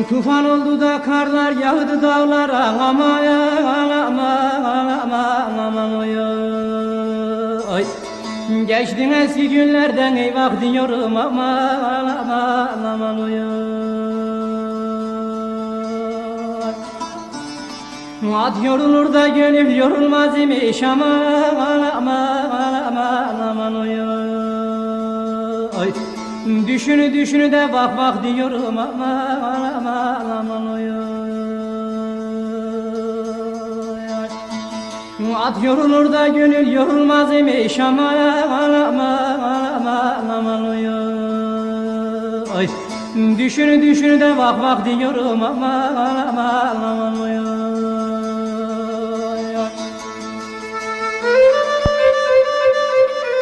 Tufan oldu da karlar yağdı dağlara, aman aman aman oy oy. Geçtin eski günlerden eyvah diyorum, aman aman aman oy oy. At yorulur da gönül yorulmaz imiş, aman aman aman aman oy oy. Düşünü düşünü de bak bak diyorum, aman aman aman oy oy. At yorulur da gönül yorulmaz imiş, aman aman aman aman oy oy. Düşünü düşünü de bak bak diyorum, aman aman aman oy oy.